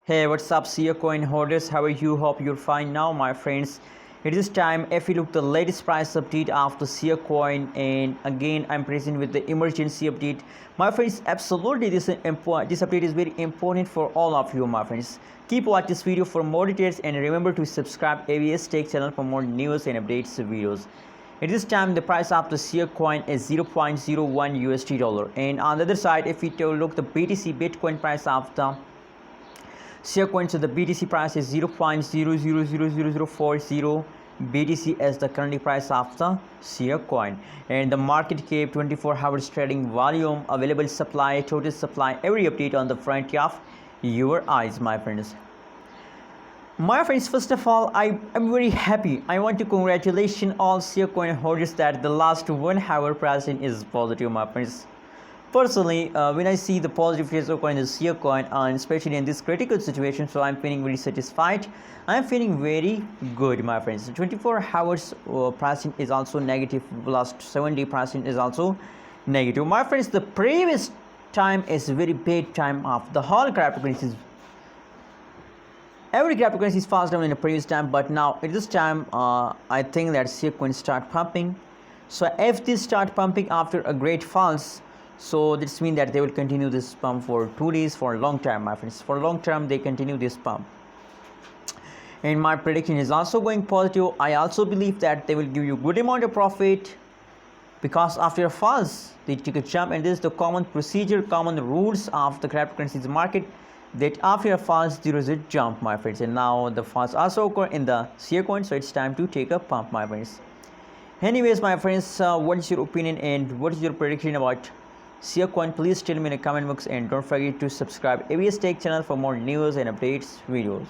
Hey, what's up, Siacoin holders? How are you? Hope you're fine now, my friends. It is time if you look the latest price update of the Siacoin, and again I'm present with the emergency update. My friends, absolutely this update is very important for all of you, my friends. Keep watching this video for more details and remember to subscribe ABS Tech channel for more news and updates videos. At this time, the price of the Siacoin is 0.01 USD dollar, and on the other side, if we take a look the BTC Bitcoin price of the Siacoin, so the BTC price is 0.000040 BTC as the current price of the Siacoin, and the market cap 24 hours trading volume, available supply, total supply, every update on the front of your eyes, my friends. My friends, first of all, I am very happy. I want to congratulate all Siacoin holders that the last 1 hour pricing is positive, my friends. Personally, when I see the positive phase of coin, the Siacoin, and especially in this critical situation, so I'm feeling very satisfied. I'm feeling very good, my friends. 24 hours pricing is also negative. Last 7-day pricing is also negative, my friends. The previous time is very bad time of the whole cryptocurrencies. Every cryptocurrency is fast down in the previous time, but now at this time, I think that Siacoin start pumping. So if this start pumping after a great falls, so this means that they will continue this pump for 2 days, for a long time, my friends. For a long term they continue this pump, and my prediction is also going positive. I also believe that they will give you good amount of profit, because after a falls they take a jump, and this is the common procedure, common rules of the cryptocurrencies market, that after a falls there is a jump, my friends. And now the falls also occur in the Siacoin, so it's time to take a pump, my friends. Anyways, my friends, what is your opinion and what is your prediction about Siacoin? Please tell me in the comment box, and don't forget to subscribe ABS Tech channel for more news and updates videos.